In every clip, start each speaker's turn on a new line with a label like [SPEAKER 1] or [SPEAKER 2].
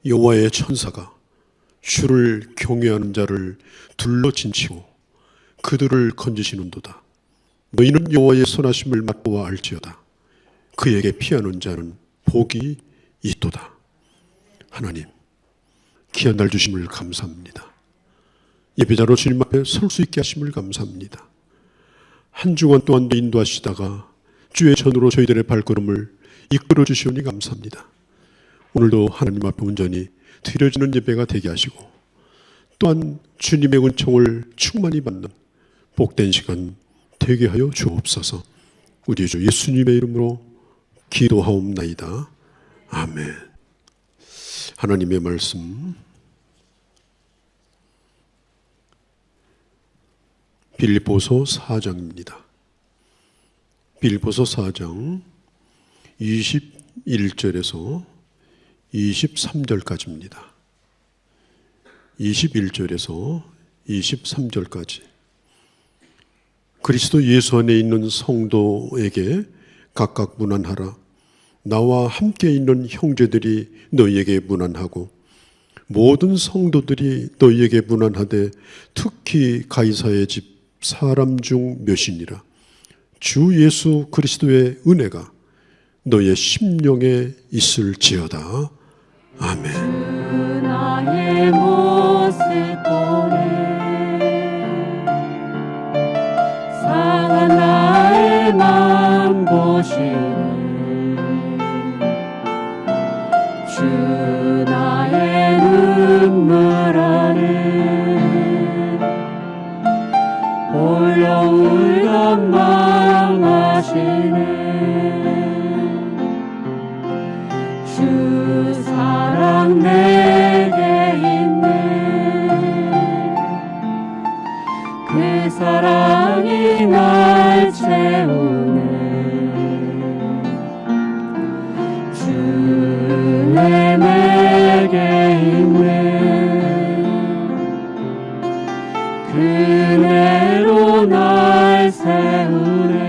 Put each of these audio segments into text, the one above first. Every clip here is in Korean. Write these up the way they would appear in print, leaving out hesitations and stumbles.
[SPEAKER 1] 여호와의 천사가 주를 경외하는 자를 둘러 진치고 그들을 건지시는도다. 너희는 여호와의 선하심을 맛보아 알지어다. 그에게 피하는 자는 복이 있도다. 하나님, 귀한 날 주심을 감사합니다. 예배자로 주님 앞에 설 수 있게 하심을 감사합니다. 한 주간 동안도 인도하시다가 주의 전으로 저희들의 발걸음을 이끌어 주시오니 감사합니다. 오늘도 하나님 앞에 온전히 드려지는 예배가 되게 하시고 또한 주님의 은총을 충만히 받는 복된 시간 되게 하여 주옵소서. 우리 주 예수님의 이름으로 기도하옵나이다. 아멘. 하나님의 말씀 빌립보서 4장입니다. 빌립보서 4장 21절에서 23절까지입니다. 21절에서 23절까지. 그리스도 예수 안에 있는 성도에게 각각 문안하라. 나와 함께 있는 형제들이 너희에게 문안하고 모든 성도들이 너희에게 문안하되 특히 가이사의 집 사람 중 몇이니라. 주 예수 그리스도의 은혜가 너희의 심령에 있을지어다. 아멘.
[SPEAKER 2] 나의 모습 보내 상한 나의 맘 보시네. 주 나의 눈물 안에 홀려 울던 마음 아시네. 주 사랑 내게 있네. 그 사랑이 날 채우네. 주 은혜 내게 있네. 그 은혜로 날 세우네.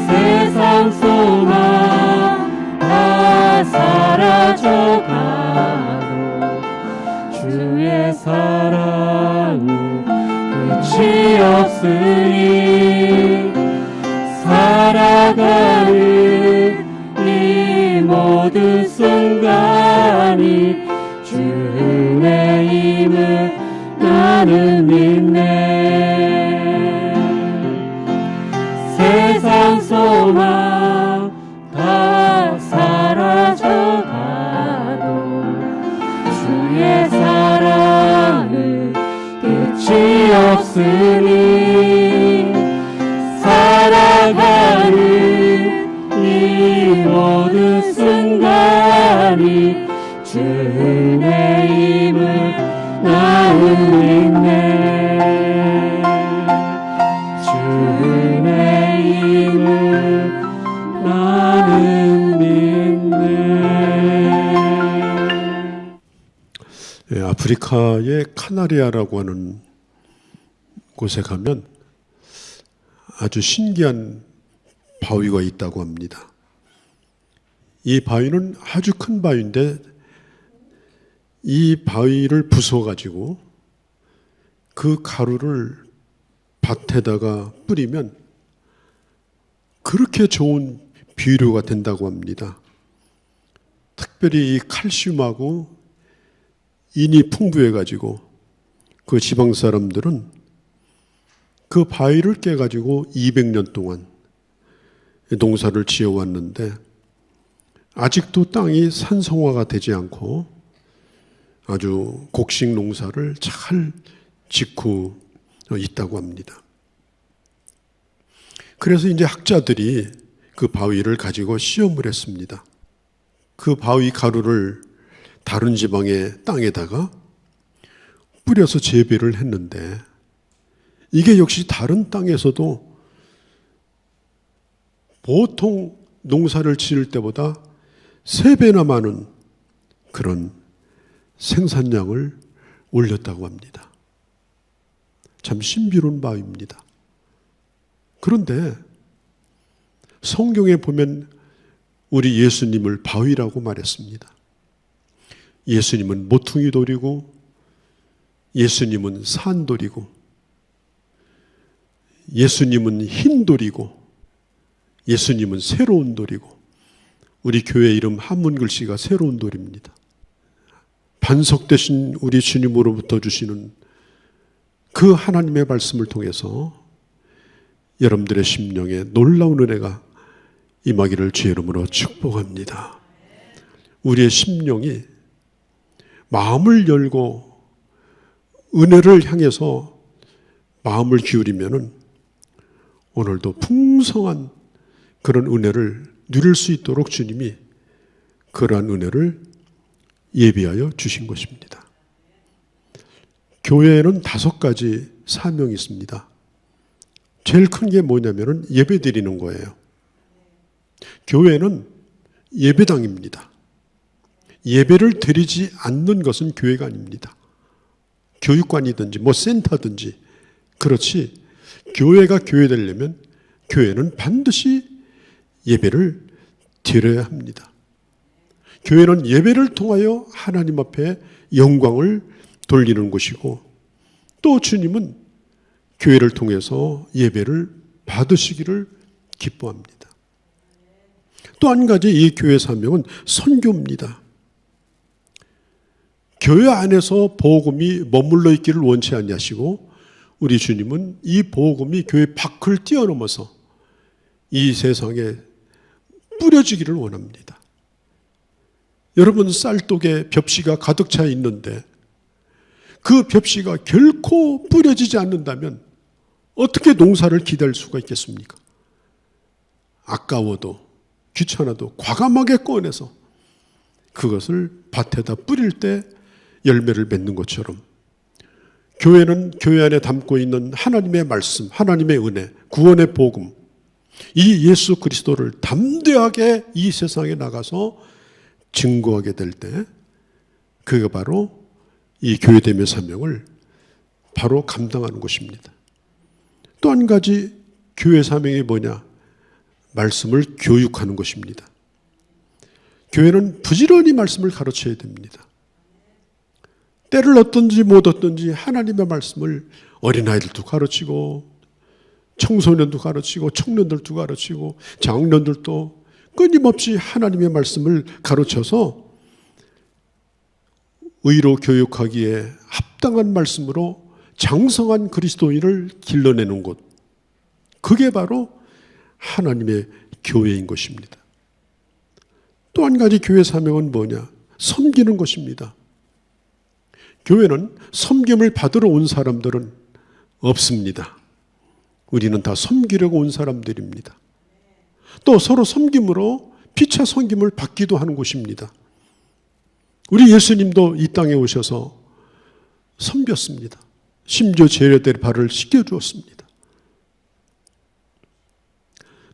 [SPEAKER 2] 세상 소망 다 사라져가도 주의 사랑은 끝이 없으니 살아가는 이 모든 순간이 주 은혜임을 나는 믿네. 세상 소망 다 사라져가도 주의 사랑은 끝이 없으니 살아가는 이 모든 순간이 주 은혜임을 나는 믿네. 주 은혜임을 나는 믿네.
[SPEAKER 1] 아프리카의 카나리아라고 하는 곳에 가면 아주 신기한 바위가 있다고 합니다. 이 바위는 아주 큰 바위인데 이 바위를 부숴가지고 그 가루를 밭에다가 뿌리면 그렇게 좋은 비료가 된다고 합니다. 특별히 이 칼슘하고 인이 풍부해가지고 그 지방 사람들은 그 바위를 깨가지고 200년 동안 농사를 지어왔는데 아직도 땅이 산성화가 되지 않고 아주 곡식 농사를 잘 짓고 있다고 합니다. 그래서 이제 학자들이 그 바위를 가지고 시험을 했습니다. 그 바위 가루를 다른 지방의 땅에다가 뿌려서 재배를 했는데 이게 역시 다른 땅에서도 보통 농사를 지을 때보다 3배나 많은 그런 생산량을 올렸다고 합니다. 참 신비로운 바입니다. 그런데 성경에 보면 우리 예수님을 바위라고 말했습니다. 예수님은 모퉁이 돌이고 예수님은 산돌이고 예수님은 흰 돌이고 예수님은 새로운 돌이고 우리 교회 이름 한문 글씨가 새로운 돌입니다. 반석되신 우리 주님으로부터 주시는 그 하나님의 말씀을 통해서 여러분들의 심령에 놀라운 은혜가 임하기를 주의 이름으로 축복합니다. 우리의 심령이 마음을 열고 은혜를 향해서 마음을 기울이면은 오늘도 풍성한 그런 은혜를 누릴 수 있도록 주님이 그러한 은혜를 예비하여 주신 것입니다. 교회에는 5가지 사명이 있습니다. 제일 큰 게 뭐냐면은 예배 드리는 거예요. 교회는 예배당입니다. 예배를 드리지 않는 것은 교회가 아닙니다. 교육관이든지 센터든지 그렇지 교회가 교회 되려면 교회는 반드시 예배를 드려야 합니다. 교회는 예배를 통하여 하나님 앞에 영광을 돌리는 곳이고 또 주님은 교회를 통해서 예배를 받으시기를 기뻐합니다. 또 한 가지 이 교회 사명은 선교입니다. 교회 안에서 복음이 머물러 있기를 원치 아니하시고 우리 주님은 이 복음이 교회 밖을 뛰어넘어서 이 세상에 뿌려지기를 원합니다. 여러분 쌀독에 벽시가 가득 차 있는데 그 벽시가 결코 뿌려지지 않는다면 어떻게 농사를 기대할 수가 있겠습니까? 아까워도 귀찮아도 과감하게 꺼내서 그것을 밭에다 뿌릴 때 열매를 맺는 것처럼 교회는 교회 안에 담고 있는 하나님의 말씀, 하나님의 은혜, 구원의 복음, 이 예수 그리스도를 담대하게 이 세상에 나가서 증거하게 될 때 그게 바로 이 교회됨의 사명을 바로 감당하는 것입니다. 또 한 가지 교회 사명이 뭐냐? 말씀을 교육하는 것입니다. 교회는 부지런히 말씀을 가르쳐야 됩니다. 때를 얻든지 못 얻든지 하나님의 말씀을 어린아이들도 가르치고 청소년도 가르치고 청년들도 가르치고 장년들도 끊임없이 하나님의 말씀을 가르쳐서 의로 교육하기에 합당한 말씀으로 장성한 그리스도인을 길러내는 곳, 그게 바로 하나님의 교회인 것입니다. 또 한 가지 교회 사명은 뭐냐? 섬기는 것입니다. 교회는 섬김을 받으러 온 사람들은 없습니다. 우리는 다 섬기려고 온 사람들입니다. 또 서로 섬김으로 피차 섬김을 받기도 하는 곳입니다. 우리 예수님도 이 땅에 오셔서 섬겼습니다. 심지어 제자들의 발을 씻겨주었습니다.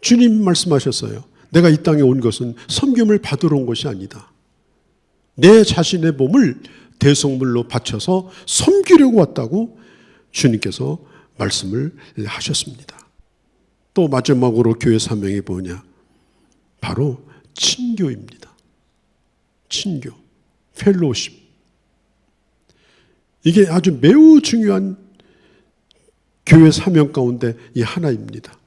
[SPEAKER 1] 주님 말씀하셨어요. 내가 이 땅에 온 것은 섬김을 받으러 온 것이 아니다. 내 자신의 몸을 대속물로 바쳐서 섬기려고 왔다고 주님께서 말씀을 하셨습니다. 또 마지막으로 교회 사명이 뭐냐? 바로 친교입니다. 친교, 펠로우십. 이게 아주 매우 중요한 교회 사명 가운데 이 하나입니다.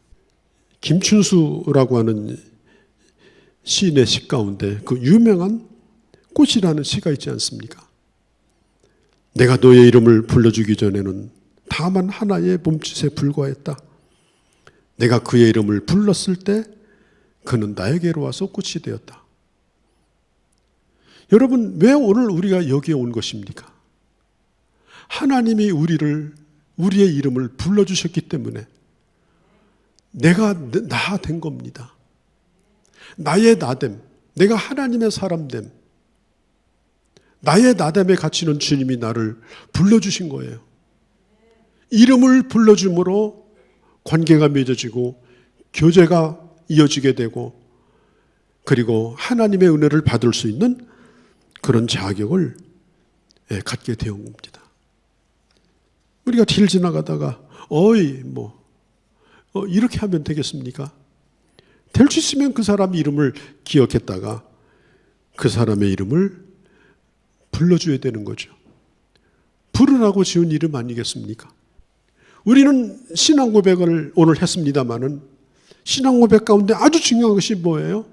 [SPEAKER 1] 김춘수라고 하는 시인의 시 가운데 그 유명한 꽃이라는 시가 있지 않습니까? 내가 너의 이름을 불러주기 전에는 다만 하나의 몸짓에 불과했다. 내가 그의 이름을 불렀을 때 그는 나에게로 와서 꽃이 되었다. 여러분, 왜 오늘 우리가 여기에 온 것입니까? 하나님이 우리의 이름을 불러주셨기 때문에 내가 나 된 겁니다. 나의 나됨, 내가 하나님의 사람됨, 나의 나됨에 갇히는 주님이 나를 불러주신 거예요. 이름을 불러줌으로 관계가 맺어지고 교제가 이어지게 되고 그리고 하나님의 은혜를 받을 수 있는 그런 자격을 갖게 되는 겁니다. 우리가 길 지나가다가 이렇게 하면 되겠습니까? 될 수 있으면 그 사람 이름을 기억했다가 그 사람의 이름을 불러줘야 되는 거죠. 부르라고 지은 이름 아니겠습니까? 우리는 신앙 고백을 오늘 했습니다마는 신앙 고백 가운데 아주 중요한 것이 뭐예요?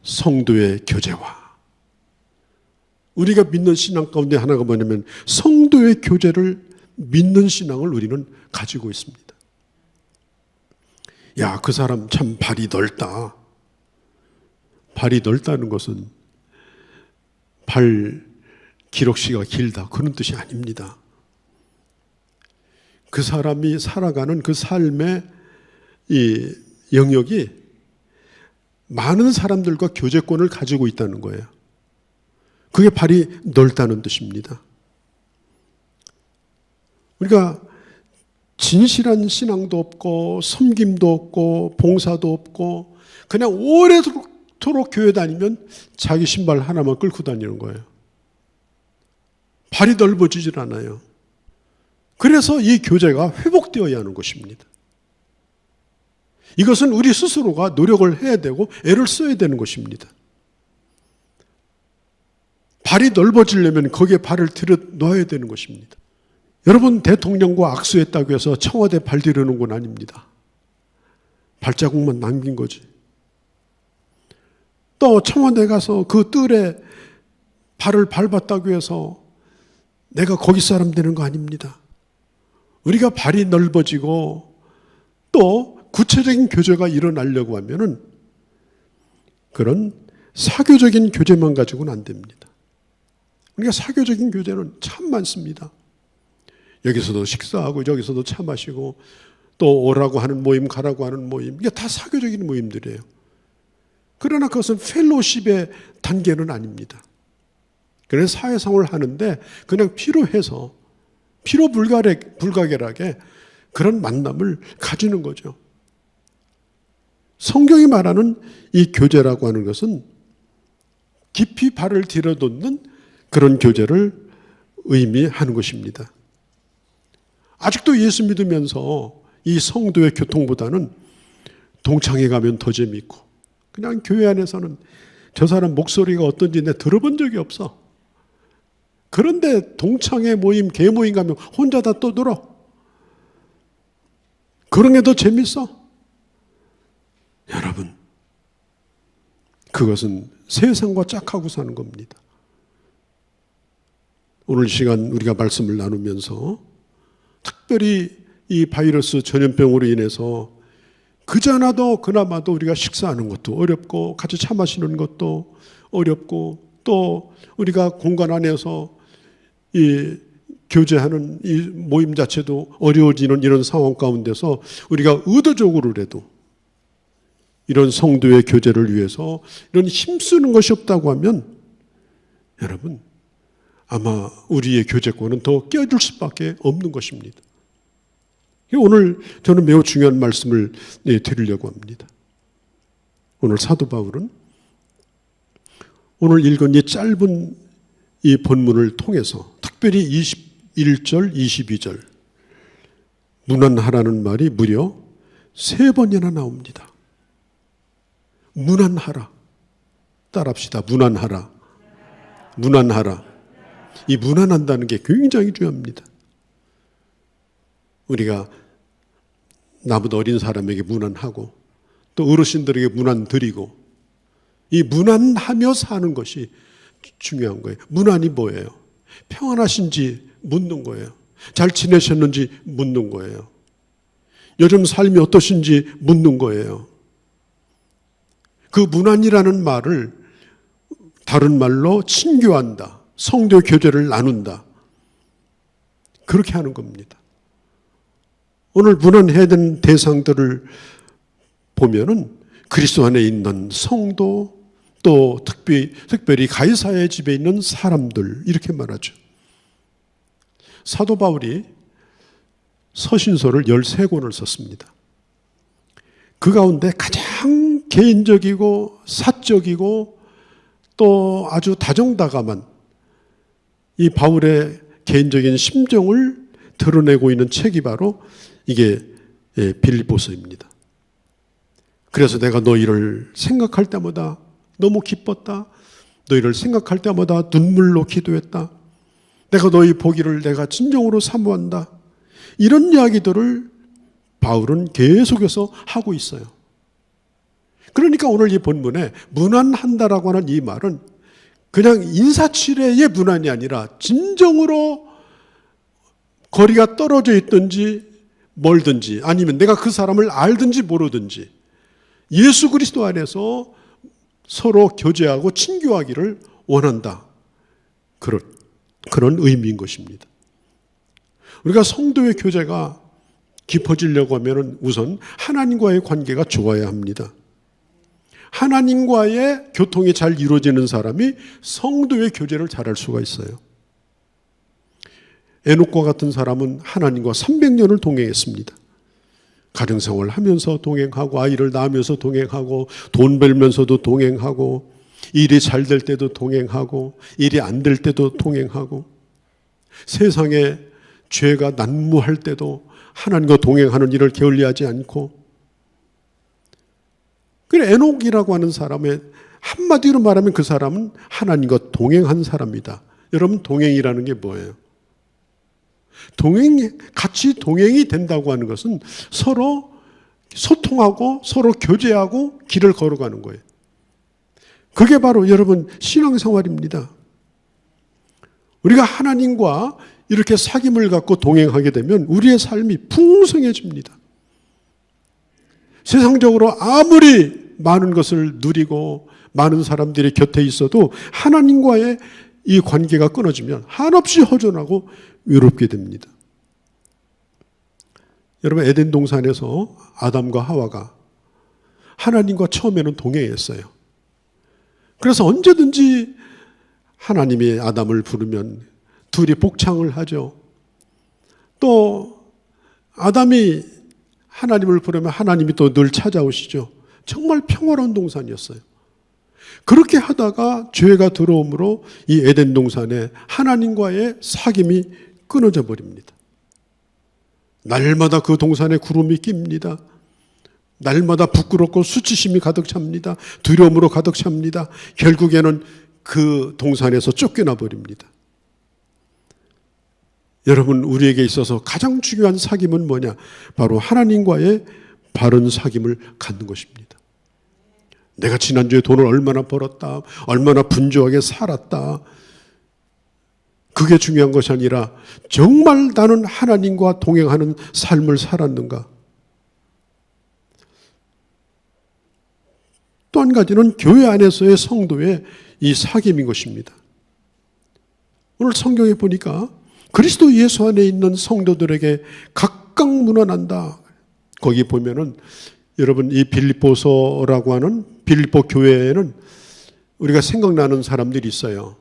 [SPEAKER 1] 성도의 교제와 우리가 믿는 신앙 가운데 하나가 뭐냐면 성도의 교제를 믿는 신앙을 우리는 가지고 있습니다. 야, 그 사람 참 발이 넓다. 발이 넓다는 것은 발 기록시가 길다 그런 뜻이 아닙니다. 그 사람이 살아가는 그 삶의 이 영역이 많은 사람들과 교제권을 가지고 있다는 거예요. 그게 발이 넓다는 뜻입니다. 우리가 진실한 신앙도 없고 섬김도 없고 봉사도 없고 그냥 오래도록 교회 다니면 자기 신발 하나만 끌고 다니는 거예요. 발이 넓어지질 않아요. 그래서 이 교제가 회복되어야 하는 것입니다. 이것은 우리 스스로가 노력을 해야 되고 애를 써야 되는 것입니다. 발이 넓어지려면 거기에 발을 들여 놓아야 되는 것입니다. 여러분 대통령과 악수했다고 해서 청와대 발 들여놓은 건 아닙니다. 발자국만 남긴 거지. 또 청와대 가서 그 뜰에 발을 밟았다고 해서 내가 거기 사람 되는 거 아닙니다. 우리가 발이 넓어지고 또 구체적인 교제가 일어나려고 하면은 그런 사교적인 교제만 가지고는 안 됩니다. 우리가 사교적인 교제는 참 많습니다. 여기서도 식사하고 여기서도 차 마시고 또 오라고 하는 모임 가라고 하는 모임 이게 다 사교적인 모임들이에요. 그러나 그것은 펠로십의 단계는 아닙니다. 그래서 사회생활을 하는데 그냥 필요해서 불가결하게 그런 만남을 가지는 거죠. 성경이 말하는 이 교제라고 하는 것은 깊이 발을 들여놓는 그런 교제를 의미하는 것입니다. 아직도 예수 믿으면서 이 성도의 교통보다는 동창회 가면 더 재미있고 그냥 교회 안에서는 저 사람 목소리가 어떤지 내가 들어본 적이 없어. 그런데 동창회 모임, 개모임 가면 혼자 다 떠들어. 그런 게 더 재밌어. 여러분, 그것은 세상과 짝하고 사는 겁니다. 오늘 시간 우리가 말씀을 나누면서 특별히 이 바이러스 전염병으로 인해서 그자나도 그나마도 우리가 식사하는 것도 어렵고 같이 차 마시는 것도 어렵고 또 우리가 공간 안에서 이 교제하는 이 모임 자체도 어려워지는 이런 상황 가운데서 우리가 의도적으로라도 이런 성도의 교제를 위해서 이런 힘쓰는 것이 없다고 하면 여러분 아마 우리의 교제권은 더 깨질 수밖에 없는 것입니다. 오늘 저는 매우 중요한 말씀을 드리려고 합니다. 오늘 사도 바울은 오늘 읽은 이 짧은 이 본문을 통해서 특별히 21절, 22절 문안하라는 말이 무려 3번이나 나옵니다. 문안하라. 따라합시다. 문안하라. 문안하라. 이 문안한다는 게 굉장히 중요합니다. 우리가 나보다 어린 사람에게 문안하고 또 어르신들에게 문안 드리고 이 문안하며 사는 것이 중요한 거예요. 문안이 뭐예요? 평안하신지 묻는 거예요. 잘 지내셨는지 묻는 거예요. 요즘 삶이 어떠신지 묻는 거예요. 그 문안이라는 말을 다른 말로 친교한다. 성도 교제를 나눈다. 그렇게 하는 겁니다. 오늘 문안해야 되는 대상들을 보면은 그리스도 안에 있는 성도, 또 특별히 가이사의 집에 있는 사람들, 이렇게 말하죠. 사도 바울이 서신서를 13권을 썼습니다. 그 가운데 가장 개인적이고 사적이고 또 아주 다정다감한 이 바울의 개인적인 심정을 드러내고 있는 책이 바로 이게 빌립보서입니다. 그래서 내가 너희를 생각할 때마다 너무 기뻤다. 너희를 생각할 때마다 눈물로 기도했다. 내가 너희 보기를 내가 진정으로 사모한다. 이런 이야기들을 바울은 계속해서 하고 있어요. 그러니까 오늘 이 본문에 문안한다라고 하는 이 말은 그냥 인사치레의 문안이 아니라 진정으로 거리가 떨어져 있든지 멀든지 아니면 내가 그 사람을 알든지 모르든지 예수 그리스도 안에서 서로 교제하고 친교하기를 원한다. 그런 의미인 것입니다. 우리가 성도의 교제가 깊어지려고 하면 우선 하나님과의 관계가 좋아야 합니다. 하나님과의 교통이 잘 이루어지는 사람이 성도의 교제를 잘할 수가 있어요. 에녹과 같은 사람은 하나님과 300년을 동행했습니다. 가정생활을 하면서 동행하고 아이를 낳으면서 동행하고 돈 벌면서도 동행하고 일이 잘 될 때도 동행하고 일이 안 될 때도 동행하고 세상에 죄가 난무할 때도 하나님과 동행하는 일을 게을리하지 않고 그래 에녹이라고 하는 사람의 한마디로 말하면 그 사람은 하나님과 동행한 사람이다. 여러분 동행이라는 게 뭐예요? 같이 동행이 된다고 하는 것은 서로 소통하고 서로 교제하고 길을 걸어가는 거예요. 그게 바로 여러분 신앙생활입니다. 우리가 하나님과 이렇게 사귐을 갖고 동행하게 되면 우리의 삶이 풍성해집니다. 세상적으로 아무리 많은 것을 누리고 많은 사람들이 곁에 있어도 하나님과의 이 관계가 끊어지면 한없이 허전하고 외롭게 됩니다. 여러분 에덴 동산에서 아담과 하와가 하나님과 처음에는 동행했어요. 그래서 언제든지 하나님이 아담을 부르면 둘이 복창을 하죠. 또 아담이 하나님을 부르면 하나님이 또 늘 찾아오시죠. 정말 평화로운 동산이었어요. 그렇게 하다가 죄가 들어옴으로 이 에덴 동산에 하나님과의 사귐이 끊어져 버립니다. 날마다 그 동산에 구름이 낍니다. 날마다 부끄럽고 수치심이 가득 찹니다. 두려움으로 가득 찹니다. 결국에는 그 동산에서 쫓겨나 버립니다. 여러분 우리에게 있어서 가장 중요한 사귐은 뭐냐? 바로 하나님과의 바른 사귐을 갖는 것입니다. 내가 지난주에 돈을 얼마나 벌었다, 얼마나 분주하게 살았다, 그게 중요한 것이 아니라 정말 나는 하나님과 동행하는 삶을 살았는가. 또 한 가지는 교회 안에서의 성도의 이 사귐인 것입니다. 오늘 성경에 보니까 그리스도 예수 안에 있는 성도들에게 각각 문안한다. 거기 보면은 여러분 이 빌립보서라고 하는 빌립보 교회에는 우리가 생각나는 사람들이 있어요.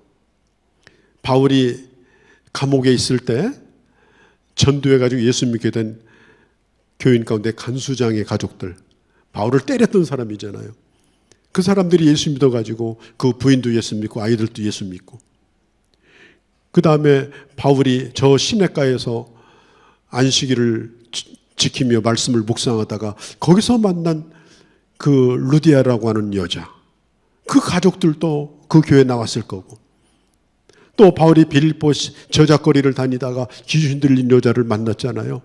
[SPEAKER 1] 바울이 감옥에 있을 때 전도해가지고 예수 믿게 된 교인 가운데 간수장의 가족들, 바울을 때렸던 사람이잖아요. 그 사람들이 예수 믿어가지고 그 부인도 예수 믿고 아이들도 예수 믿고, 그 다음에 바울이 저 시냇가에서 안식일을 지키며 말씀을 묵상하다가 거기서 만난 그 루디아라고 하는 여자, 그 가족들도 그 교회에 나왔을 거고, 또 바울이 빌립보 저작거리를 다니다가 귀신 들린 여자를 만났잖아요.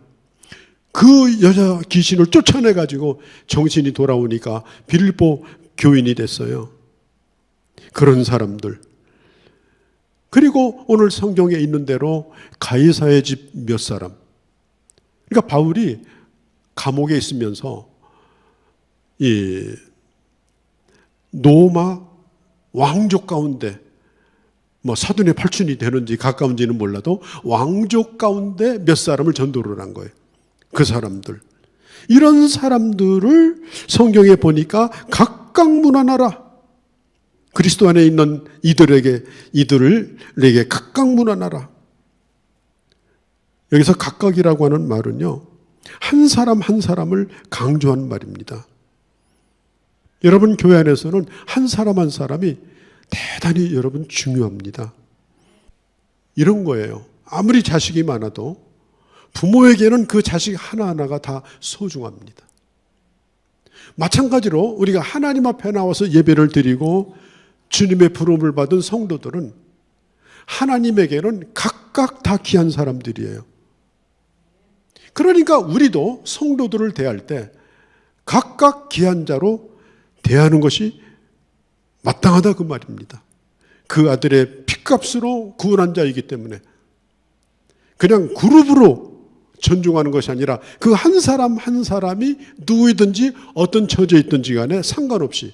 [SPEAKER 1] 그 여자 귀신을 쫓아내가지고 정신이 돌아오니까 빌립보 교인이 됐어요. 그런 사람들. 그리고 오늘 성경에 있는 대로 가이사의 집 몇 사람. 그러니까 바울이 감옥에 있으면서 이 로마 왕족 가운데 뭐 사돈의 팔촌이 되는지 가까운지는 몰라도 왕족 가운데 몇 사람을 전도를 한 거예요. 그 사람들. 이런 사람들을 성경에 보니까 각각 문안하라. 그리스도 안에 있는 이들을 내게 각각 문안하라. 여기서 각각이라고 하는 말은요, 한 사람 한 사람을 강조한 말입니다. 여러분 교회 안에서는 한 사람 한 사람이 대단히 여러분 중요합니다. 이런 거예요. 아무리 자식이 많아도 부모에게는 그 자식 하나하나가 다 소중합니다. 마찬가지로 우리가 하나님 앞에 나와서 예배를 드리고 주님의 부름을 받은 성도들은 하나님에게는 각각 다 귀한 사람들이에요. 그러니까 우리도 성도들을 대할 때 각각 귀한 자로 대하는 것이 마땅하다 그 말입니다. 그 아들의 핏값으로 구원한 자이기 때문에 그냥 그룹으로 존중하는 것이 아니라 그 한 사람 한 사람이 누구이든지 어떤 처지에 있든지 간에 상관없이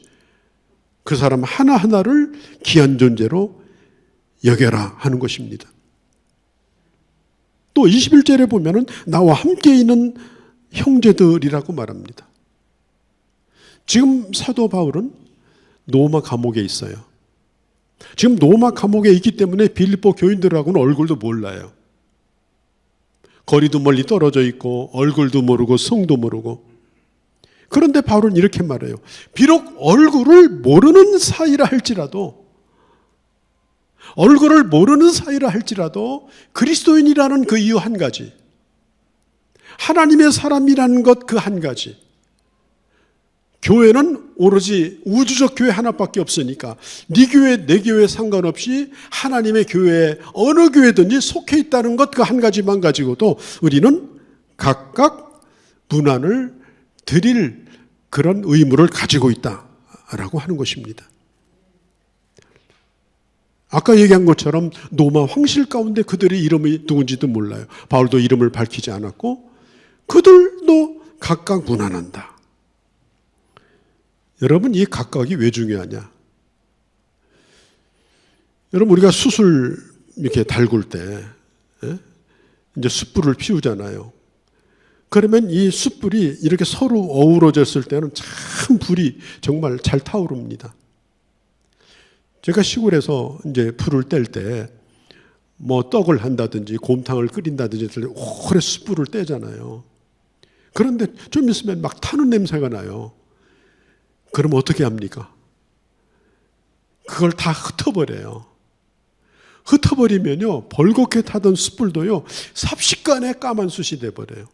[SPEAKER 1] 그 사람 하나하나를 귀한 존재로 여겨라 하는 것입니다. 또 21절에 보면은 나와 함께 있는 형제들이라고 말합니다. 지금 사도 바울은 로마 감옥에 있어요. 지금 로마 감옥에 있기 때문에 빌립보 교인들하고는 얼굴도 몰라요. 거리도 멀리 떨어져 있고 얼굴도 모르고 성도 모르고. 그런데 바울은 이렇게 말해요. 비록 얼굴을 모르는 사이라 할지라도 그리스도인이라는 그 이유 한 가지, 하나님의 사람이라는 것 그 한 가지, 교회는 오로지 우주적 교회 하나밖에 없으니까 네 교회 내 교회 상관없이 하나님의 교회에 어느 교회든지 속해 있다는 것 그 한 가지만 가지고도 우리는 각각 문안을 드릴 그런 의무를 가지고 있다라고 하는 것입니다. 아까 얘기한 것처럼 로마 황실 가운데 그들의 이름이 누군지도 몰라요. 바울도 이름을 밝히지 않았고 그들도 각각 문안한다. 여러분, 이 각각이 왜 중요하냐? 여러분, 우리가 숯을 이렇게 달굴 때 이제 숯불을 피우잖아요. 그러면 이 숯불이 이렇게 서로 어우러졌을 때는 참 불이 정말 잘 타오릅니다. 제가 시골에서 이제 불을 뗄 때 뭐 떡을 한다든지 곰탕을 끓인다든지 오래 숯불을 떼잖아요. 그런데 좀 있으면 막 타는 냄새가 나요. 그럼 어떻게 합니까? 그걸 다 흩어버려요. 흩어버리면요, 벌겋게 타던 숯불도요, 삽시간에 까만 숯이 돼버려요.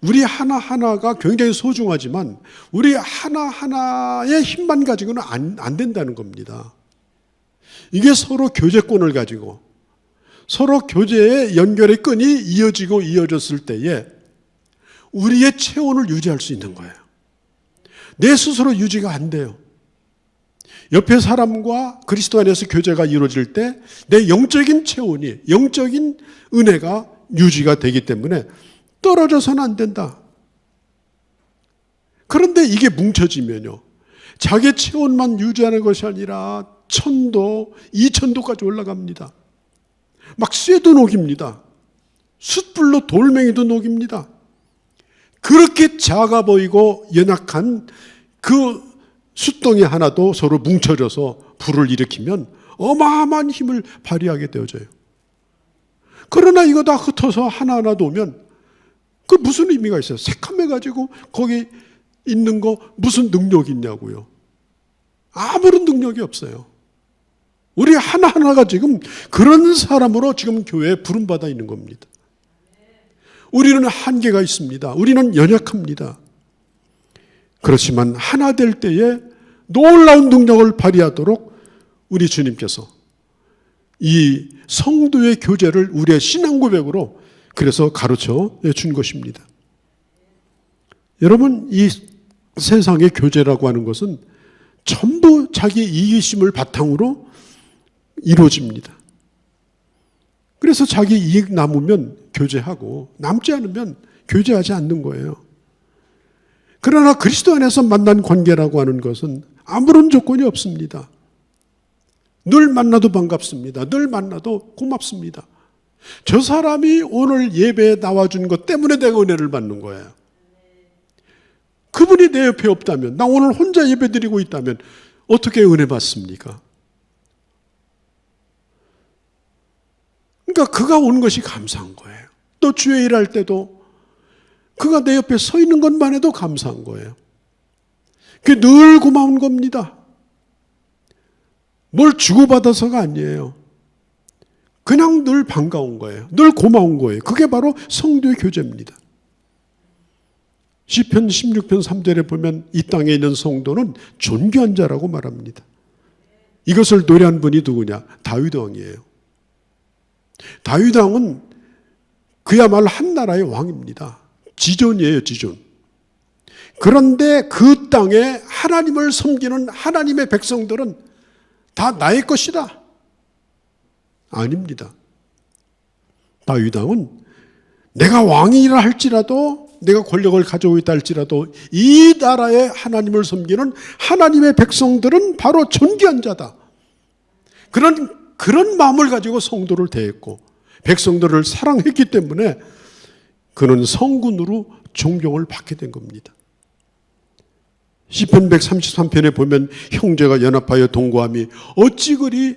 [SPEAKER 1] 우리 하나하나가 굉장히 소중하지만 우리 하나하나의 힘만 가지고는 안 된다는 겁니다. 이게 서로 교제권을 가지고 서로 교제의 연결의 끈이 이어졌을 때에 우리의 체온을 유지할 수 있는 거예요. 내 스스로 유지가 안 돼요. 옆에 사람과 그리스도 안에서 교제가 이루어질 때 내 영적인 체온이, 영적인 은혜가 유지가 되기 때문에 떨어져서는 안 된다. 그런데 이게 뭉쳐지면요, 자기 체온만 유지하는 것이 아니라 1000도, 2000도까지 올라갑니다. 막 쇠도 녹입니다. 숯불로 돌멩이도 녹입니다. 그렇게 작아 보이고 연약한 그 숯덩이 하나도 서로 뭉쳐져서 불을 일으키면 어마어마한 힘을 발휘하게 되어져요. 그러나 이거 다 흩어서 하나하나 놓으면 그 무슨 의미가 있어요? 새카매가지고 거기 있는 거 무슨 능력이 있냐고요. 아무런 능력이 없어요. 우리 하나하나가 지금 그런 사람으로 지금 교회에 부름받아 있는 겁니다. 우리는 한계가 있습니다. 우리는 연약합니다. 그렇지만 하나 될 때에 놀라운 능력을 발휘하도록 우리 주님께서 이 성도의 교제를 우리의 신앙 고백으로 그래서 가르쳐 준 것입니다. 여러분, 이 세상의 교제라고 하는 것은 전부 자기 이기심을 바탕으로 이루어집니다. 그래서 자기 이익 남으면 교제하고 남지 않으면 교제하지 않는 거예요. 그러나 그리스도 안에서 만난 관계라고 하는 것은 아무런 조건이 없습니다. 늘 만나도 반갑습니다. 늘 만나도 고맙습니다. 저 사람이 오늘 예배에 나와준 것 때문에 내가 은혜를 받는 거예요. 그분이 내 옆에 없다면, 나 오늘 혼자 예배 드리고 있다면 어떻게 은혜 받습니까? 그러니까 그가 온 것이 감사한 거예요. 또 주의 일할 때도 그가 내 옆에 서 있는 것만 해도 감사한 거예요. 그게 늘 고마운 겁니다. 뭘 주고받아서가 아니에요. 그냥 늘 반가운 거예요. 늘 고마운 거예요. 그게 바로 성도의 교제입니다. 시편 16편 3절에 보면 이 땅에 있는 성도는 존귀한 자라고 말합니다. 이것을 노래한 분이 누구냐? 다윗 왕이에요. 다윗 왕은 그야말로 한 나라의 왕입니다. 지존이에요, 지존. 그런데 그 땅에 하나님을 섬기는 하나님의 백성들은 다 나의 것이다. 아닙니다. 다윗 왕은 내가 왕이라 할지라도, 내가 권력을 가지고 있다 할지라도 이 나라의 하나님을 섬기는 하나님의 백성들은 바로 존귀한 자다. 그런 마음을 가지고 성도를 대했고 백성들을 사랑했기 때문에 그는 성군으로 존경을 받게 된 겁니다. 시편 133편에 보면 형제가 연합하여 동거함이 어찌 그리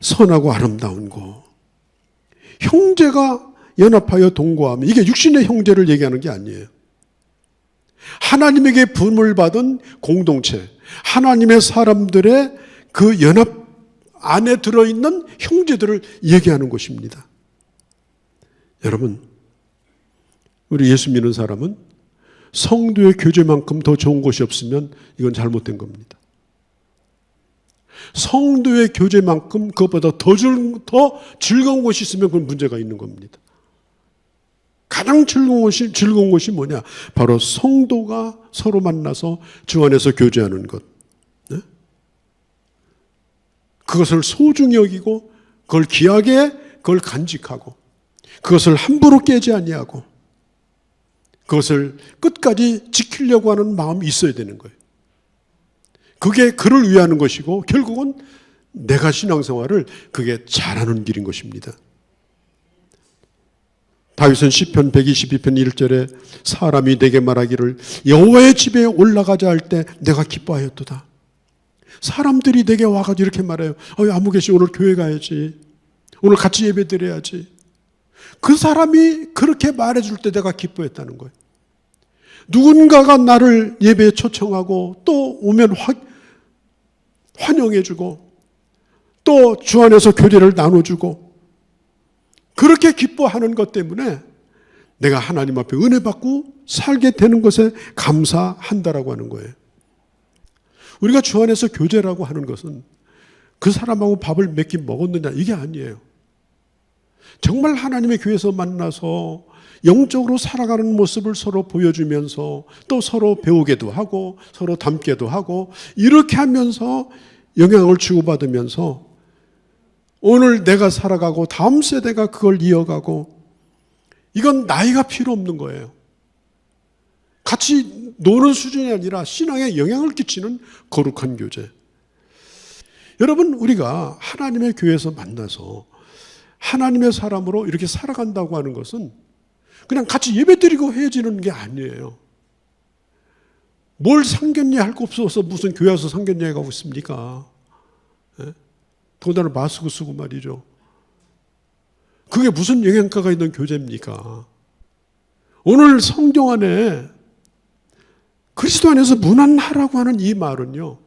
[SPEAKER 1] 선하고 아름다운고. 형제가 연합하여 동거함이, 이게 육신의 형제를 얘기하는 게 아니에요. 하나님에게 부름을 받은 공동체, 하나님의 사람들의 그 연합 안에 들어있는 형제들을 얘기하는 것입니다. 여러분, 우리 예수 믿는 사람은 성도의 교제만큼 더 좋은 것이 없으면 이건 잘못된 겁니다. 성도의 교제만큼 그것보다 더 즐거운 것이 있으면 그건 문제가 있는 겁니다. 가장 즐거운 것이 뭐냐? 바로 성도가 서로 만나서 주 안에서 교제하는 것. 네? 그것을 소중히 여기고 그걸 귀하게 그걸 간직하고 그것을 함부로 깨지 아니하고 그것을 끝까지 지키려고 하는 마음이 있어야 되는 거예요. 그게 그를 위하는 것이고 결국은 내가 신앙생활을 그게 잘하는 길인 것입니다. 다윗은 시편 122편 1절에 사람이 내게 말하기를 여호와의 집에 올라가자 할 때 내가 기뻐하였도다. 사람들이 내게 와가지고 이렇게 말해요. 아무개씨 오늘 교회 가야지. 오늘 같이 예배 드려야지. 그 사람이 그렇게 말해줄 때 내가 기뻐했다는 거예요. 누군가가 나를 예배에 초청하고 또 오면 환영해주고 또 주 안에서 교제를 나눠주고 그렇게 기뻐하는 것 때문에 내가 하나님 앞에 은혜 받고 살게 되는 것에 감사한다라고 하는 거예요. 우리가 주 안에서 교제라고 하는 것은 그 사람하고 밥을 몇 끼 먹었느냐 이게 아니에요. 정말 하나님의 교회에서 만나서 영적으로 살아가는 모습을 서로 보여주면서 또 서로 배우게도 하고 서로 닮게도 하고 이렇게 하면서 영향을 주고받으면서 오늘 내가 살아가고 다음 세대가 그걸 이어가고 이건 나이가 필요 없는 거예요. 같이 노는 수준이 아니라 신앙에 영향을 끼치는 거룩한 교제. 여러분, 우리가 하나님의 교회에서 만나서 하나님의 사람으로 이렇게 살아간다고 하는 것은 그냥 같이 예배드리고 헤어지는 게 아니에요. 뭘 상견례 할 거 없어서 무슨 교회 와서 상견례 가고 있습니까? 예? 더군다나 마스크 쓰고 말이죠. 그게 무슨 영향가가 있는 교제입니까? 오늘 성경 안에 그리스도 안에서 무난하라고 하는 이 말은요,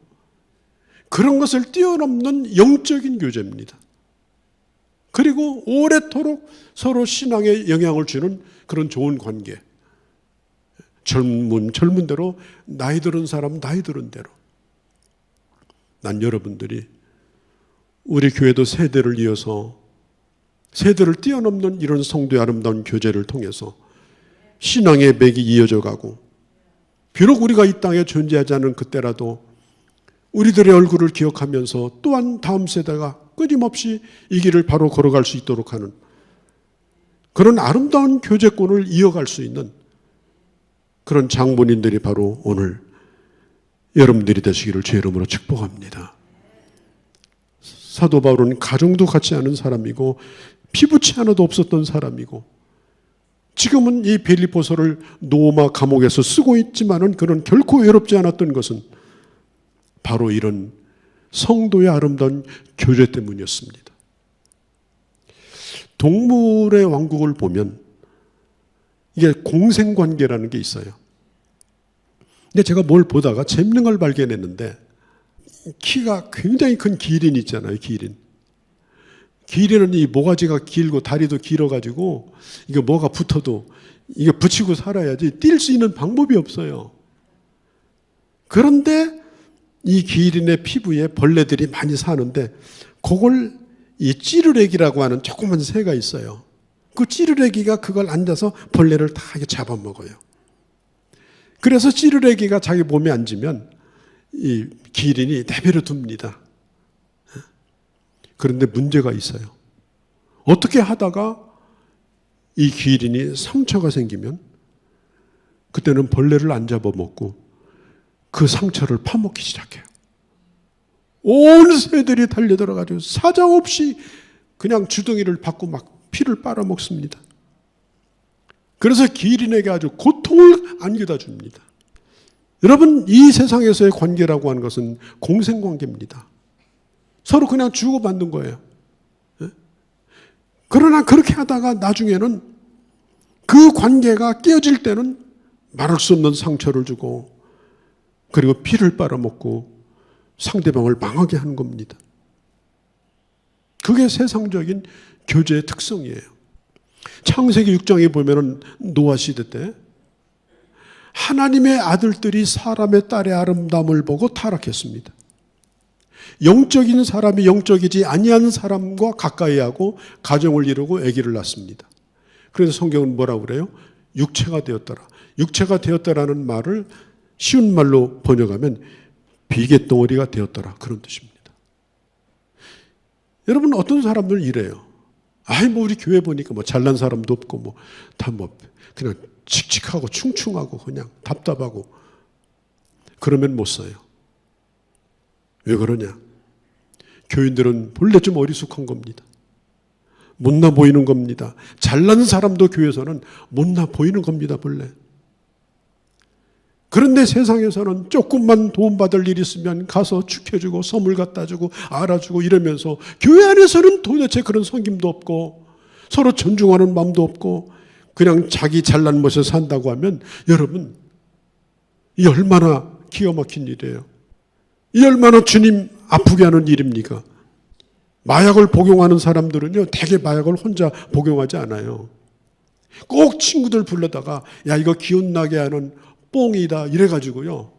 [SPEAKER 1] 그런 것을 뛰어넘는 영적인 교제입니다. 그리고 오래도록 서로 신앙에 영향을 주는 그런 좋은 관계. 젊은 대로, 나이 들은 사람 나이 들은 대로. 난 여러분들이 우리 교회도 세대를 이어서 세대를 뛰어넘는 이런 성도의 아름다운 교제를 통해서 신앙의 맥이 이어져 가고 비록 우리가 이 땅에 존재하지 않은 그때라도 우리들의 얼굴을 기억하면서 또한 다음 세대가 끊임없이 이 길을 바로 걸어갈 수 있도록 하는 그런 아름다운 교제권을 이어갈 수 있는 그런 장본인들이 바로 오늘 여러분들이 되시기를 주의 이름으로 축복합니다. 사도 바울은 가정도 갖지 않은 사람이고 피부치 하나도 없었던 사람이고 지금은 이 빌립보서를 로마 감옥에서 쓰고 있지만은 그는 결코 외롭지 않았던 것은 바로 이런 성도의 아름다운 교제 때문이었습니다. 동물의 왕국을 보면 이게 공생관계라는 게 있어요. 근데 제가 뭘 보다가 재밌는 걸 발견했는데, 키가 굉장히 큰 기린 있잖아요. 기린은 이 모가지가 길고 다리도 길어가지고 이게 뭐가 붙어도 이게 붙이고 살아야지 뛸 수 있는 방법이 없어요. 그런데 이 기린의 피부에 벌레들이 많이 사는데, 그걸 이 찌르레기라고 하는 조그만 새가 있어요. 그 찌르레기가 그걸 앉아서 벌레를 다 잡아먹어요. 그래서 찌르레기가 자기 몸에 앉으면 이 기린이 내버려 둡니다. 그런데 문제가 있어요. 어떻게 하다가 이 기린이 상처가 생기면 그때는 벌레를 안 잡아먹고 그 상처를 파먹기 시작해요. 온 새들이 달려들어가지고 사정없이 그냥 주둥이를 받고 막 피를 빨아먹습니다. 그래서 기린에게 아주 고통을 안겨다 줍니다. 여러분, 이 세상에서의 관계라고 하는 것은 공생관계입니다. 서로 그냥 주고받는 거예요. 그러나 그렇게 하다가 나중에는 그 관계가 깨어질 때는 말할 수 없는 상처를 주고, 그리고 피를 빨아먹고 상대방을 망하게 하는 겁니다. 그게 세상적인 교제의 특성이에요. 창세기 6장에 보면은 노아 시대 때 하나님의 아들들이 사람의 딸의 아름다움을 보고 타락했습니다. 영적인 사람이 영적이지 아니한 사람과 가까이하고 가정을 이루고 아기를 낳습니다. 그래서 성경은 뭐라고 그래요? 육체가 되었더라. 육체가 되었다라는 말을 쉬운 말로 번역하면 비계덩어리가 되었더라, 그런 뜻입니다. 여러분, 어떤 사람들은 이래요. 아이, 뭐 우리 교회 보니까 뭐 잘난 사람도 없고 뭐 다 뭐 그냥 칙칙하고 충충하고 그냥 답답하고, 그러면 못 써요. 왜 그러냐? 교인들은 본래 좀 어리숙한 겁니다. 못나 보이는 겁니다. 잘난 사람도 교회에서는 못나 보이는 겁니다, 본래. 그런데 세상에서는 조금만 도움받을 일 있으면 가서 축해주고 선물 갖다 주고 알아주고 이러면서, 교회 안에서는 도대체 그런 섬김도 없고 서로 존중하는 마음도 없고 그냥 자기 잘난 멋에 산다고 하면, 여러분, 이 얼마나 기가 막힌 일이에요. 이 얼마나 주님 아프게 하는 일입니까? 마약을 복용하는 사람들은요, 대개 마약을 혼자 복용하지 않아요. 꼭 친구들 불러다가 야, 이거 기운 나게 하는 뽕이다 이래가지고요,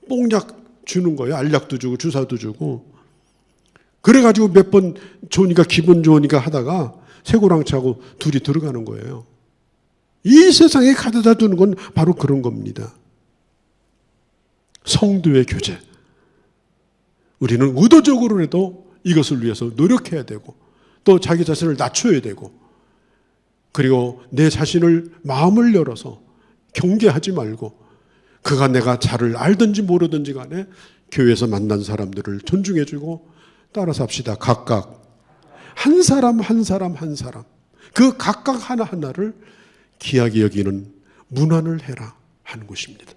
[SPEAKER 1] 뽕약 주는 거예요. 알약도 주고 주사도 주고. 그래가지고 몇 번 좋으니까 기분 좋으니까 하다가 쇠고랑차고 둘이 들어가는 거예요. 이 세상에 가져다 두는 건 바로 그런 겁니다. 성도의 교제. 우리는 의도적으로라도 이것을 위해서 노력해야 되고, 또 자기 자신을 낮춰야 되고, 그리고 내 자신을 마음을 열어서 경계하지 말고, 그가 내가 잘을 알든지 모르든지 간에 교회에서 만난 사람들을 존중해주고 따라 삽시다. 각각 한 사람 한 사람 한 사람, 그 각각 하나하나를 귀하게 여기는 문안을 해라 하는 것입니다.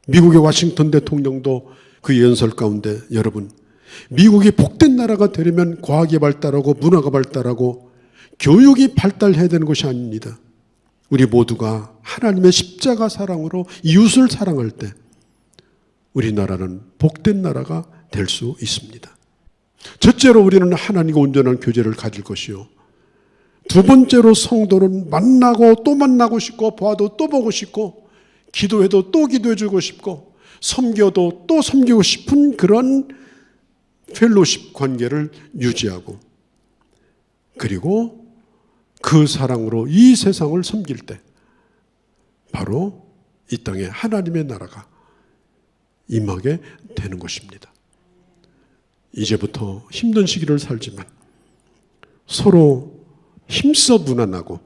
[SPEAKER 1] 미국의 워싱턴 대통령도 그 연설 가운데, 여러분, 미국이 복된 나라가 되려면 과학이 발달하고 문화가 발달하고 교육이 발달해야 되는 것이 아닙니다. 우리 모두가 하나님의 십자가 사랑으로 이웃을 사랑할 때 우리나라는 복된 나라가 될 수 있습니다. 첫째로 우리는 하나님과 온전한 교제를 가질 것이요, 두 번째로 성도는 만나고 또 만나고 싶고 봐도 또 보고 싶고 기도해도 또 기도해 주고 싶고 섬겨도 또 섬기고 싶은 그런 펠로십 관계를 유지하고, 그리고 그 사랑으로 이 세상을 섬길 때 바로 이 땅에 하나님의 나라가 임하게 되는 것입니다. 이제부터 힘든 시기를 살지만 서로 힘써 무난하고,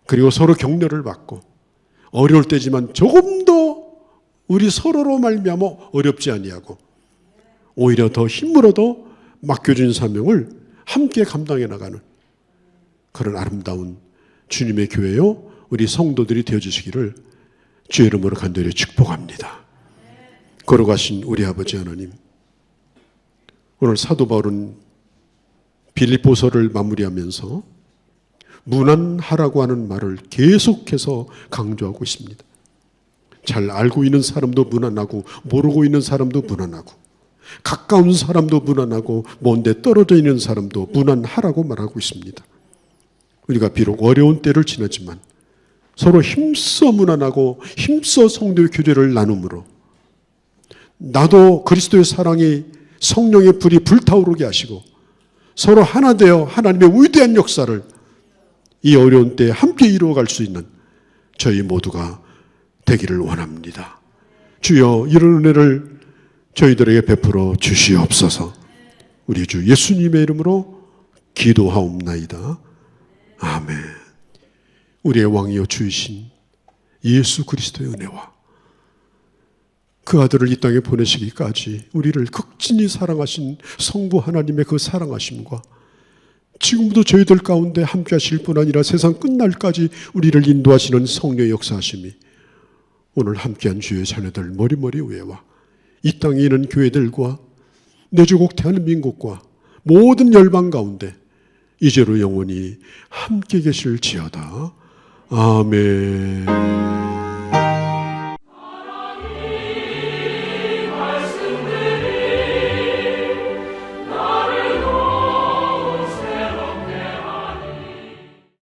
[SPEAKER 1] 그리고 서로 격려를 받고, 어려울 때지만 조금 더 우리 서로로 말미암아 어렵지 아니하고 오히려 더 힘으로도 맡겨진 사명을 함께 감당해 나가는 그런 아름다운 주님의 교회요, 우리 성도들이 되어주시기를 주의 이름으로 간절히 축복합니다. 걸어가신 우리 아버지 하나님, 오늘 사도 바울은 빌립보서를 마무리하면서 무난하라고 하는 말을 계속해서 강조하고 있습니다. 잘 알고 있는 사람도 무난하고 모르고 있는 사람도 무난하고 가까운 사람도 무난하고 먼데 떨어져 있는 사람도 무난하라고 말하고 있습니다. 우리가 비록 어려운 때를 지나지만 서로 힘써 무난하고 힘써 성도의 교제를 나눔으로 나도 그리스도의 사랑이 성령의 불이 불타오르게 하시고 서로 하나 되어 하나님의 위대한 역사를 이 어려운 때에 함께 이루어갈 수 있는 저희 모두가 되기를 원합니다. 주여 이런 은혜를 저희들에게 베풀어 주시옵소서. 우리 주 예수님의 이름으로 기도하옵나이다. 아멘. 우리의 왕이여 주이신 예수 그리스도의 은혜와 그 아들을 이 땅에 보내시기까지 우리를 극진히 사랑하신 성부 하나님의 그 사랑하심과 지금도 저희들 가운데 함께 하실 뿐 아니라 세상 끝날까지 우리를 인도하시는 성령의 역사하심이 오늘 함께한 주의 자녀들 머리머리 위에와 이 땅에 있는 교회들과 내 조국 대한민국과 모든 열방 가운데 이제로 영원히 함께 계실지어다. 아멘.